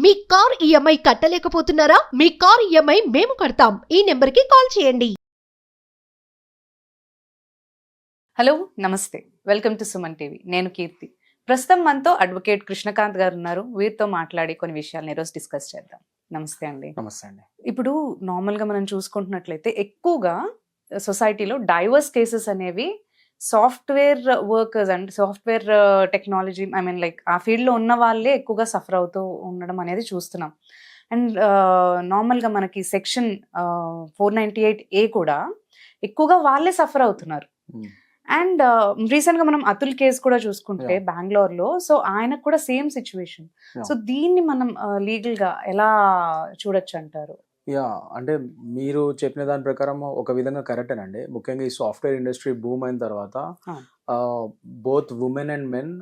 మీ car EMI కట్టలేకపోతున్నారా? మీ car EMI మేము కడతాం. ఈ నెంబర్కి కాల్ చేయండి. హలో నమస్తే, వెల్కమ్ టు సుమన్ టీవీ. నేను కీర్తి. ప్రస్తుతం మనతో అడ్వకేట్ కృష్ణకాంత్ గారు ఉన్నారు. వీరితో మాట్లాడి కొన్ని విషయాలను ఈరోజు డిస్కస్ చేద్దాం. నమస్తే అండి. నమస్తే అండి. ఇప్పుడు నార్మల్గా మనం చూసుకుంటున్నట్లయితే ఎక్కువగా సొసైటీలో డైవర్స్ కేసెస్ అనేవి software workers and software technology like ఆ ఫీల్డ్లో ఉన్న వాళ్ళే ఎక్కువగా సఫర్ అవుతూ ఉండడం అనేది చూస్తున్నాం. అండ్ నార్మల్గా మనకి సెక్షన్ 498A కూడా ఎక్కువగా వాళ్ళే సఫర్ అవుతున్నారు. అండ్ రీసెంట్గా మనం అతుల్ కేసు కూడా చూసుకుంటే బెంగళూరులో, సో ఆయనకు కూడా సేమ్ సిచ్యువేషన్. సో దీన్ని మనం లీగల్గా ఎలా చూడొచ్చు అంటారు? అంటే మీరు చెప్పిన దాని ప్రకారం ఒక విధంగా కరెక్టేనండి. ముఖ్యంగా ఈ సాఫ్ట్వేర్ ఇండస్ట్రీ బూమ్ అయిన తర్వాత both women and men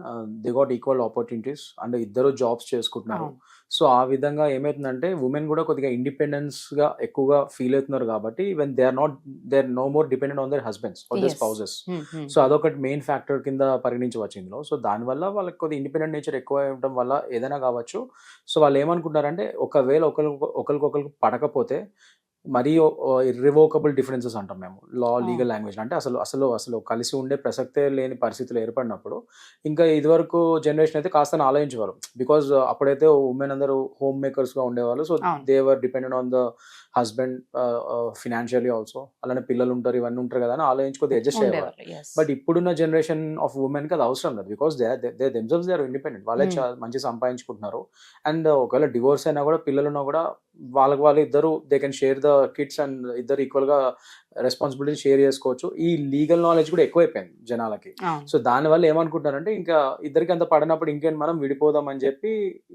they got equal opportunities and ఇద్దరు జాబ్స్ చేసుకుంటున్నారు. సో ఆ విధంగా ఏమవుతుందంటే ఉమెన్ కూడా కొద్దిగా ఇండిపెండెన్స్గా ఎక్కువగా ఫీల్ అవుతున్నారు కాబట్టి even they are no more dependent on their husbands or their spouses. So అదొకటి మెయిన్ ఫ్యాక్టర్ కింద పరిగణించవచ్చు ఇందులో. సో దానివల్ల వాళ్ళకి కొద్దిగా ఇండిపెండెంట్ నేచర్ ఎక్కువ ఉండడం వల్ల ఏదైనా కావచ్చు. సో వాళ్ళు ఏమనుకుంటారంటే ఒకవేళ ఒకరికొకరికి పడకపోతే మరీ ఇర్రివోకబుల్ డిఫరెన్సెస్ అంటాం మేము లీగల్ లాంగ్వేజ్. అంటే అసలు కలిసి ఉండే ప్రసక్తే లేని పరిస్థితులు ఏర్పడినప్పుడు ఇంకా ఇదివరకు జనరేషన్ అయితే కాస్త ఆలోచించేవారు. బికాజ్ అప్పుడైతే ఉమెన్ అందరూ హోమ్ మేకర్స్గా ఉండేవాళ్ళు. So they were dependent on the husband financially also. అలానే పిల్లలు ఉంటారు, ఇవన్నీ ఉంటారు కదా అని ఆలోచించుకోతే అడ్జస్ట్ అయ్యేవారు. బట్ ఇప్పుడున్న జనరేషన్ ఆఫ్ ఉమెన్కి అది అవసరం లేదు. Because they themselves they are independent. వాళ్ళే మంచి సంపాదించుకుంటున్నారు. అండ్ ఒకవేళ డివోర్స్ అయినా కూడా పిల్లలు ఉన్నా కూడా వాళ్ళు ఇద్దరు they can share the kids and ఇద్దరు ఈక్వల్గా రెస్పాన్సిబిలిటీ షేర్ చేసుకోవచ్చు. ఈ లీగల్ నాలెడ్జ్ కూడా ఎక్కువైపోయింది జనాలకి. సో దానివల్ల ఏమనుకుంటారంటే ఇంకా ఇద్దరికి అంత పడినప్పుడు ఇంకేం మనం విడిపోదాం అని చెప్పి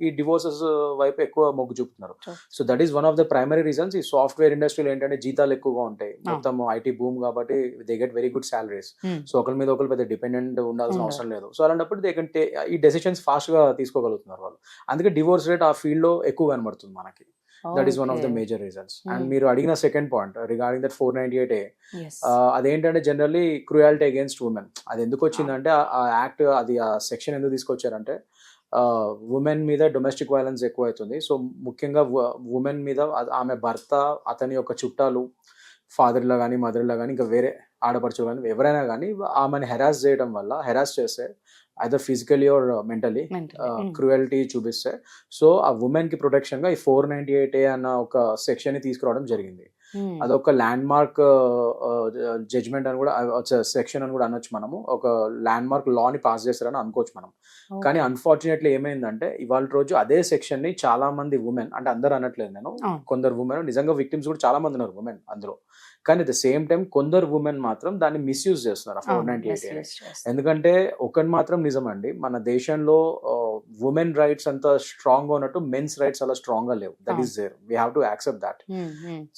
ఈ డివోర్సెస్ వైపు ఎక్కువ మొగ్గు చూపుతున్నారు. So that is one of the primary reasons. ఈ సాఫ్ట్వేర్ ఇండస్ట్రీలో ఏంటంటే జీతాలు ఎక్కువగా ఉంటాయి, మొత్తం ఐటీ బూమ్ కాబట్టి they get very good salaries. So ఒకరి మీద ఒకరు పెద్ద డిపెండెంట్ ఉండాల్సిన అవసరం లేదు. సో అలాంటప్పుడు దే కెన్ ఈ డెసిషన్స్ ఫాస్ట్ గా తీసుకోగలుగుతున్నారు వాళ్ళు. అందుకే డివోర్స్ రేట్ ఆ ఫీల్డ్ లో ఎక్కువ కనబడుతుంది మనకి. That is one of the major reasons. And మీరు అడిగిన second point regarding that 498A, అదేంటంటే జనరల్లీ క్రూయాలిటీ అగేన్స్ట్ ఉమెన్. అది ఎందుకు వచ్చిందంటే ఆ యాక్ట్, అది ఆ సెక్షన్ ఎందుకు తీసుకొచ్చారంటే ఉమెన్ మీద డొమెస్టిక్ వైలెన్స్ ఎక్కువ అవుతుంది. సో ముఖ్యంగా ఉమెన్ మీద ఆమె భర్త, అతని యొక్క చుట్టాలు, ఫాదర్లో కానీ మదర్లో కానీ ఇంకా వేరే ఆడపడుచులు కానీ ఎవరైనా కానీ ఆమెను హెరాస్ చేయడం వల్ల, హెరాస్ చేస్తే either physically or mentally cruelty చూపిస్తే, సో ఆ ఉమెన్ కి ప్రొటెక్షన్ గా ఈ 498A అన్న ఒక సెక్షన్ ని తీసుకురావడం జరిగింది. అదొక ల్యాండ్ మార్క్ జడ్జ్మెంట్ అని కూడా, సెక్షన్ అని కూడా అనొచ్చు మనము. ఒక ల్యాండ్ మార్క్ లా ని పాస్ చేస్తారని అనుకోవచ్చు మనం. కానీ అన్ఫార్చునేట్లీ ఏమైందంటే ఇవాళ రోజు అదే సెక్షన్ ని చాలా మంది ఉమెన్, అంటే అందరు అనట్లేదు నేను, కొందరు ఉమెన్ నిజంగా విక్టిమ్స్ కూడా చాలా మంది ఉన్నారు ఉమెన్ అందులో. కానీ అట్ ద సేమ్ టైం కొందరు ఉమెన్ మాత్రం దాన్ని మిస్యూజ్ చేస్తున్నారు 498. ఎందుకంటే ఒకటి మాత్రం నిజమండి, మన దేశంలో ఉమెన్ రైట్స్ అంత స్ట్రాంగ్ గా ఉన్నట్టు మెన్స్ రైట్స్ అలా స్ట్రాంగ్ గా లేవు. That is there, we have to accept that.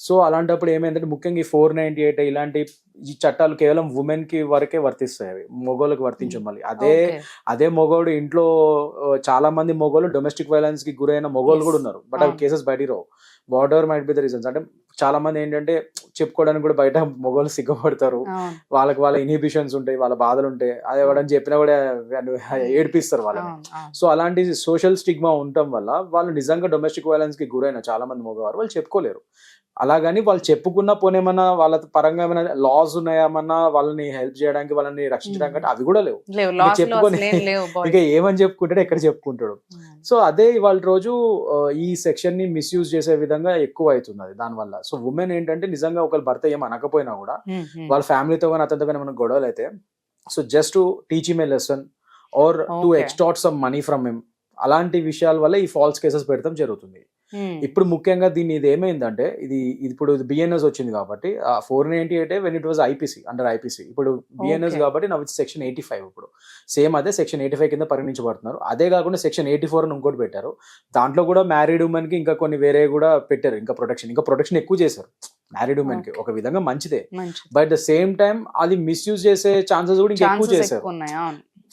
So అలాంటప్పుడు ఏమైందంటే ముఖ్యంగా ఈ 498 ఇలాంటి ఈ చట్టాలు కేవలం ఉమెన్ కి వరకే వర్తిస్తాయి, అవి మొగోళ్ళకి వర్తించు. మళ్ళీ అదే మొగోడు ఇంట్లో చాలా మంది మొగోళ్ళు డొమెస్టిక్ వైలెన్స్ కి గురైన మొగోళ్ళు కూడా ఉన్నారు. బట్ అవి కేసెస్ బయటికి రావు. Whatever might be the reasons. అంటే చాలా మంది ఏంటంటే చెప్పుకోవడానికి కూడా బయట మొగోళ్ళు సిగ్గుపడతారు, వాళ్ళ ఇన్హిబిషన్స్ ఉంటాయి, వాళ్ళ బాధలు ఉంటాయి. అది ఎవడని చెప్పినా కూడా ఏడిపిస్తారు వాళ్ళని. సో అలాంటి సోషల్ స్టిగ్మా ఉండటం వల్ల వాళ్ళు నిజంగా డొమెస్టిక్ వైలెన్స్ కి గురైన చాలా మంది మగవారు వాళ్ళు చెప్పుకోలేరు. అలాగని వాళ్ళు చెప్పుకున్న పోనేమన్నా వాళ్ళ పరంగా ఏమైనా లాస్ ఉన్నాయేమన్నా వాళ్ళని హెల్ప్ చేయడానికి, వాళ్ళని రక్షించడానికి అంటే అవి కూడా లేవు. చెప్పుకొని ఇక ఏమని చెప్పుకుంటాడు, ఎక్కడ చెప్పుకుంటాడు. సో అదే ఇవాళ రోజు ఈ సెక్షన్ ని మిస్యూజ్ చేసే విధంగా ఎక్కువ అవుతుంది అది దానివల్ల. సో ఉమెన్ ఏంటంటే నిజంగా ఒకరి భర్త ఏం అనకపోయినా కూడా వాళ్ళ ఫ్యామిలీతో కానీ అతనితో కానీ ఏమైనా గొడవలు అయితే, so just to teach him a lesson or to extort some money from him, అలాంటి విషయాల వల్ల ఈ ఫాల్స్ కేసెస్ పెడతాం జరుగుతుంది. ఇప్పుడు ముఖ్యంగా దీన్ని ఇది ఏమైందంటే ఇది ఇప్పుడు బిఎన్ఎస్ వచ్చింది కాబట్టి 498 when it was IPC, under IPC. ఇప్పుడు బిఎన్ఎస్ కాబట్టి నా సెక్షన్ 85. ఇప్పుడు సేమ్ అదే సెక్షన్ 85 కింద పరిగణించబడుతున్నారు. అదే కాకుండా సెక్షన్ 84 అని ఇంకోటి పెట్టారు. దాంట్లో కూడా మ్యారీడ్ ఉమెన్ కి ఇంకా కొన్ని వేరే కూడా పెట్టారు, ఇంకా ప్రొటెక్షన్ ఎక్కువ చేశారు మ్యారీడ్ ఉమెన్ కి. ఒక విధంగా మంచిదే, బట్ ద సేమ్ టైం అది మిస్యూజ్ చేసే ఛాన్సెస్ కూడా ఇంకా ఎక్కువ చేశారు.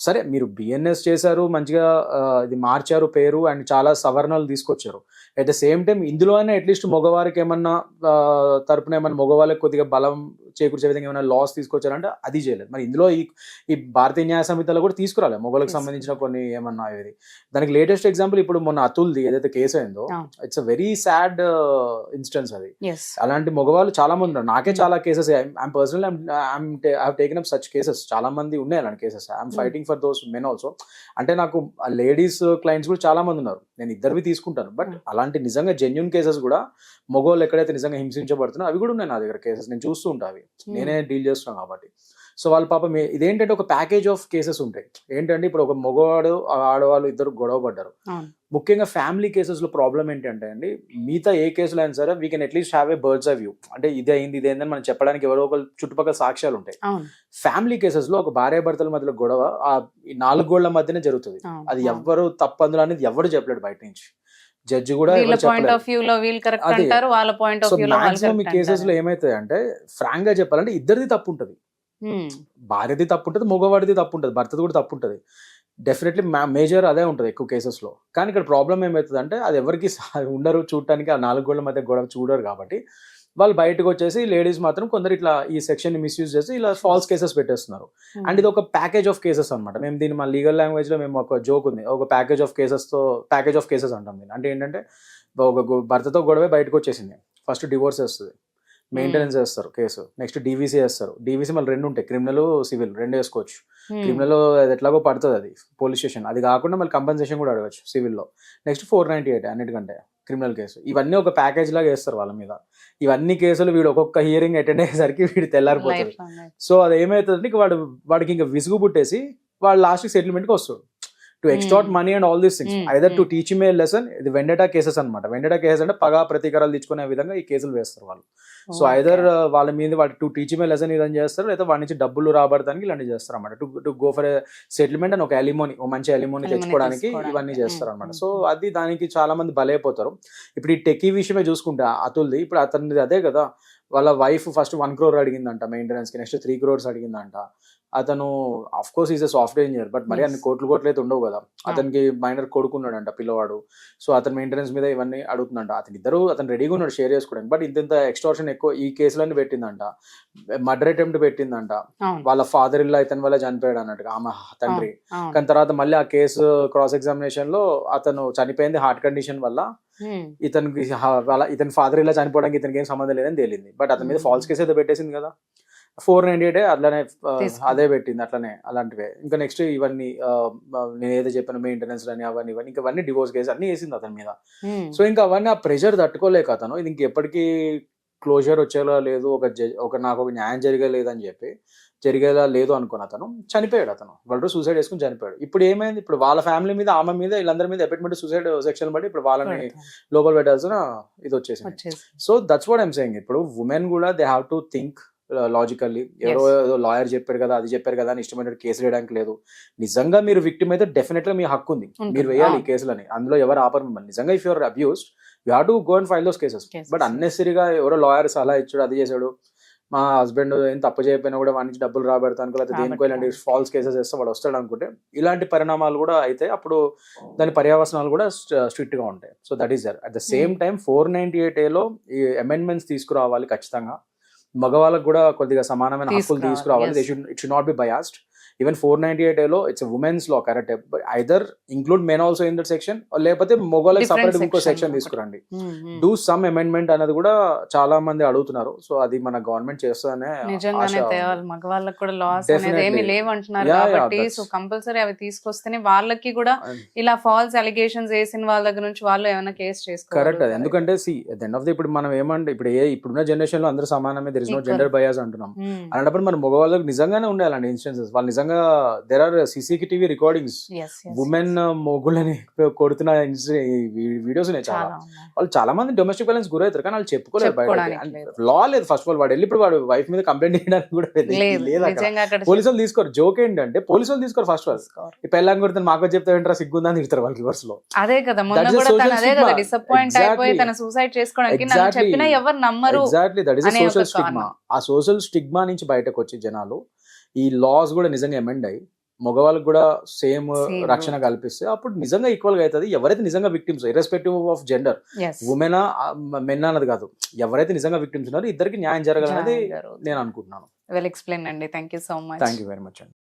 సరే మీరు బిఎన్ఎస్ చేశారు మంచిగా, ఇది మార్చారు పేరు అండ్ చాలా సవరణలు తీసుకొచ్చారు. అట్ ద సేమ్ టైం ఇందులో అయినా అట్లీస్ట్ మగవారికి ఏమన్నా తరపున ఏమన్నా మగవాళ్ళకి కొద్దిగా బలం చేకూర్చే విధంగా ఏమైనా లాస్ తీసుకొచ్చారంటే అది చేయలేదు. మరి ఇందులో ఈ భారతీయ న్యాయ సంహితలో కూడా తీసుకురాలేదు మగవాళ్ళకి సంబంధించిన కొన్ని ఏమన్నా ఇది. దానికి లేటెస్ట్ ఎగ్జాంపుల్ ఇప్పుడు మొన్న అతుల్ది ఏదైతే కేసు అయిందో, it's a very sad instance అది. అలాంటి మగవాళ్ళు చాలా మంది ఉన్నారు. నాకే చాలా cases I'm personal I taken up such cases, చాలా మంది ఉన్నాయి అలాంటి cases. I'm fighting for those men also. అంటే నాకు లేడీస్ క్లయింట్స్ కూడా చాలా మంది ఉన్నారు, నేను ఇద్దరివి తీసుకుంటాను. బట్ అలాంటి నిజంగా జెన్యున్ కేసెస్ కూడా మగవాళ్ళు ఎక్కడైతే నిజంగా హింసించబడుతున్నారో అవి కూడా ఉన్నాయి నా దగ్గర కేసెస్. నేను చూస్తూ ఉంటా, అవి నేనే డీల్ చేస్తున్నాను కాబట్టి. సో వాళ్ళ పాపం ఇదేంటంటే ఒక ప్యాకేజ్ ఆఫ్ కేసెస్ ఉంటాయి. ఏంటంటే ఇప్పుడు ఒక మగవాడు ఆడవాళ్ళు ఇద్దరు గొడవ పడ్డారు, ముఖ్యంగా ఫ్యామిలీ కేసెస్లో ప్రాబ్లం ఏంటంటే అండి, మిగతా ఏ కేసులో అయినా సరే we can at least have a bird's eye view. అంటే ఇదే అయింది ఇదేందని మనం చెప్పడానికి ఎవరో ఒక చుట్టుపక్కల సాక్ష్యాలు ఉంటాయి. ఫ్యామిలీ కేసెస్లో ఒక భార్యాభర్తల మధ్యలో గొడవ ఆ 4 గోళ్ల మధ్యనే జరుగుతుంది. అది ఎవ్వరు తప్పందులో అనేది ఎవరు చెప్పలేడు బయట నుంచి. జడ్జి కూడా మాక్సిమం ఈ కేసెస్ లో ఏమైతాయి అంటే, ఫ్రాంక్ గా చెప్పాలంటే ఇద్దరిది తప్పు ఉంటుంది. భార్యది తప్పు ఉంటుంది, మగవాడిది తప్పు ఉంటుంది, భర్తది కూడా తప్పు ఉంటుంది. డెఫినెట్లీ మేజర్ అదే ఉంటుంది ఎక్కువ కేసెస్లో. కానీ ఇక్కడ ప్రాబ్లం ఏమవుతుంది అంటే, అది ఎవరికి ఉండరు చూడటానికి, ఆ 4 గోళ్ల మధ్య గొడవ చూడరు కాబట్టి వాళ్ళు బయటకు వచ్చేసి లేడీస్ మాత్రం కొందరు ఇట్లా ఈ సెక్షన్ ని మిస్యూజ్ చేసి ఇలా ఫాల్స్ కేసెస్ పెట్టేస్తున్నారు. అండ్ ఇది ఒక ప్యాకేజ్ ఆఫ్ కేసెస్ అనమాట. మేము దీన్ని మా లీగల్ లాంగ్వేజ్ లో మేము ఒక జోక్ ఉంది, ఒక ప్యాకేజ్ ఆఫ్ కేసెస్ అంటాం దీన్ని. అంటే ఏంటంటే ఒక భర్తతో గొడవే బయటకు వచ్చేసింది, ఫస్ట్ డివోర్స్ వస్తుంది, మెయింటెనెన్స్ చేస్తారు కేసు, నెక్స్ట్ డీవీసీ వేస్తారు. డీవీసీ మళ్ళీ 2 ఉంటాయి, క్రిమినల్ సివిల్ 2 వేసుకోవచ్చు. క్రిమినల్ అది ఎట్లాగో పడుతుంది, అది పోలీస్ స్టేషన్. అది కాకుండా మళ్ళీ కంపెన్సేషన్ కూడా అడగచ్చు సివిల్లో. నెక్స్ట్ 498 అన్నిటికంటే క్రిమినల్ కేసు. ఇవన్నీ ఒక ప్యాకేజ్ లాగా వేస్తారు వాళ్ళ మీద. ఇవన్నీ కేసులు వీడు ఒక్కొక్క హియరింగ్ అటెండ్ అయ్యేసరికి వీడు తెల్లారిపోతుంది. సో అది ఏమవుతుందంటే వాడికి ఇంకా విసుగు పుట్టేసి వాడు లాస్ట్ సెటిల్మెంట్కి వస్తాడు. To extort money and all these things, either to teach him a lesson. ఇది వెండటా కేసెస్ అనమాట. వెండటా కేసెస్ అంటే పగా ప్రతీకారాలు తెచ్చుకునే విధంగా ఈ కేసులు వేస్తారు వాళ్ళు. సో ఐదర్ వాళ్ళ మీద వాటి to teach him a lesson ఇదని చేస్తారు, లేదా వాడి నుంచి డబ్బులు రాబడటానికి ఇలాంటివి చేస్తారు అనమాట. To go for a settlement and ఒక ఎలిమోనీ, ఒక మంచి ఎలిమోనీ తెచ్చుకోవడానికి ఇవన్నీ చేస్తారు అనమాట. సో అది దానికి చాలా మంది బలైపోతారు. ఇప్పుడు ఈ టెకీ విషయమే చూసుకుంటే అతుల్ది, ఇప్పుడు అతనిది అదే కదా, వాళ్ళ వైఫ్ ఫస్ట్ 1 crore అడిగిందంట మెయింటెనెన్స్ కి, నెక్స్ట్ 3 crores అడిగిందంట. అతను of course is a software engineer, but మరి అన్ని కోట్లు అయితే ఉండవు కదా. అతనికి మైనర్ కొడుకున్నాడంట పిల్లవాడు. సో అతని మెయింటెనెన్స్ మీద ఇవన్నీ అడుగుతుందంట. అతను రెడీగా ఉన్నాడు షేర్ చేసుకోవడానికి. బట్ ఇంత ఎక్స్టార్షన్ ఎక్కువ ఈ కేసులన్నీ పెట్టిందంట. Murder attempt పెట్టిందంట. వాళ్ళ ఫాదర్ ఇల్లా ఇతని వల్ల చనిపోయాడు అన్నట్టుగా ఆమె తండ్రి. కానీ తర్వాత మళ్ళీ ఆ కేసు క్రాస్ ఎగ్జామినేషన్ లో అతను చనిపోయింది హార్ట్ కండిషన్ వల్ల. ఇతని ఫాదర్ ఇలా చనిపోవడానికి ఇతనికి ఏం సంబంధం లేదని తేలింది. బట్ అతని మీద ఫాల్స్ కేసు అయితే పెట్టేసింది కదా. 498 అట్లనే అదే పెట్టింది అట్లనే అలాంటివే. ఇంకా నెక్స్ట్ ఇవన్నీ నేను ఏదో చెప్పాను మెయింటెనెన్స్ అని అవన్నీ ఇంకా అవన్నీ డివోర్స్ కేసు అన్ని వేసింది అతని మీద. సో ఇంకా అవన్నీ ఆ ప్రెషర్ తట్టుకోలేక అతను ఇది ఇంకెప్పటికీ క్లోజర్ వచ్చేలా లేదు, నాకు ఒక న్యాయం జరిగేలేదని చెప్పి జరిగేలా లేదు అనుకుని అతను చనిపోయాడు. వాళ్ళు సూసైడ్ చేసుకుని చనిపోయాడు. ఇప్పుడు ఏమైంది, ఇప్పుడు వాళ్ళ ఫ్యామిలీ మీద ఆమె మీద వీళ్ళందరి మీద ఎపెట్మెంట్ సూసైడ్ సెక్షన్ బట్టి ఇప్పుడు వాళ్ళని లోపల పెట్టాల్సిన ఇది వచ్చేసింది. So that's what I'm saying. ఇప్పుడు ఉమెన్ కూడా they have to think logically. ఎవరో ఏదో లాయర్ చెప్పారు కదా, అది చెప్పారు కదా అని ఇష్టమైనట్టు కేసులు వేయడానికి లేదు. నిజంగా మీరు విక్టిమ్ అయితే డెఫినెట్ గా మీ హక్కు ఉంది, మీరు వేయాలి ఈ కేసులని. అందులో ఎవరు ఆపరు మిమ్మల్ని. నిజంగా if you're abused you have to go and file those cases. But అన్నెసరీగా ఎవరో లాయర్ సలహా ఇచ్చాడు, అది చేశాడు, మా హస్బెండ్ ఏం తప్పు చేయకపోయినా కూడా వాడి నుంచి డబ్బులు రాబెడతాను కదా, దేనికో ఇలాంటి ఫాల్స్ కేసెస్ వేస్తే వాడు వస్తాడు అనుకుంటే ఇలాంటి పరిణామాలు కూడా అయితే అప్పుడు దాని పర్యవసనాలు కూడా స్ట్రిక్ట్ గా ఉంటాయి. So that is there. At the same time 498A ఈ అమెండ్మెంట్స్ తీసుకురావాలి ఖచ్చితంగా. మగవాళ్ళకు కూడా కొద్దిగా సమానమైన హక్కులు తీసుకురావాలి. It should not be biased. Even 498A it's women's law correct, either include men also in that section, లేకపోతే మగవాళ్ళకి సపరేట్ ఇంకో సెక్షన్ తీసుకురండి. డూ సమ్ అమెండ్మెంట్ అనేది కూడా చాలా మంది అడుగుతున్నారు. సో అది మన గవర్నమెంట్ చేస్తానే మగవాళ్ళకి కూడా లాస్ అనేది ఏమీ లేవంటున్నారు కాబట్టి సో కంపల్సరీ అవి తీసుకొస్తేనే వాళ్ళకి కూడా ఇలా ఫాల్స్ అలిగేషన్స్ వేసిన వాళ్ళ దగ్గర నుంచి వాళ్ళు ఏమైనా కేసు చేసుకోవాలి. కరెక్ట్. అది ఎందుకంటే ఎండ్ ఆఫ్ ది ఇప్పుడు మనం ఏమంటే ఇప్పుడున్న జనరేషన్ లో అందరూ సమానమే, there is no gender bias అంటున్నాం. అలాంటప్పుడు మన మగవాళ్ళకి నిజంగానే ఉండే అలాంటి ఇన్స్టెన్సెస్. వాళ్ళు నిజంగా there are CCTV recordings, women మొగుళ్ళని కొడుతున్న వీడియోస్ ఉన్నాయి చాలా. వాళ్ళు చాలా మంది డొమెస్టిక్ వైలెన్స్ గురవుతారు కానీ వాళ్ళు చెప్పుకోలేదు బయట. లా లేదు ఫస్ట్ ఆఫ్ ఆల్. వాడు వెళ్ళి ఇప్పుడు వాడు వైఫ్ మీద కంప్లైంట్ చేయడానికి కూడా లేదు. పోలీసులు తీసుకోరు. జోక్ ఏంటంటే పోలీసులు తీసుకోరు ఫస్ట్ ఆల్. ఈ పెళ్ళాం కొడితే మాకు చెప్తా ఏంటారా సిగ్గుందని తిడతారు వాళ్ళు రివర్స్ లో. అదే కదా డిసప్పాయింట్ అయిపోయి తన సూసైడ్ చేసుకోవడానికి చెప్పినా ఎవరు నమ్మరు. Exactly that is social stigma. ఆ సోషల్ స్టిగ్మా నుంచి బయటకు వచ్చి జనాలు ఈ లాస్ కూడా నిజంగా అమెండ్ అయ్యి మగవాళ్ళకి కూడా సేమ్ Same. రక్షణ కల్పిస్తే అప్పుడు నిజంగా ఈక్వల్ గా అవుతుంది. ఎవరైతే నిజంగా victims irrespective of gender, as women men అన్నది కాదు, ఎవరైతే నిజంగా విక్టిమ్స్ ఉన్నారో ఇద్దరికి న్యాయం జరగాలనేది నేను అనుకుంటున్నాను. వెల్ ఎక్స్ప్లెయిన్ అండి. Thank you so much. Thank you very much అండి.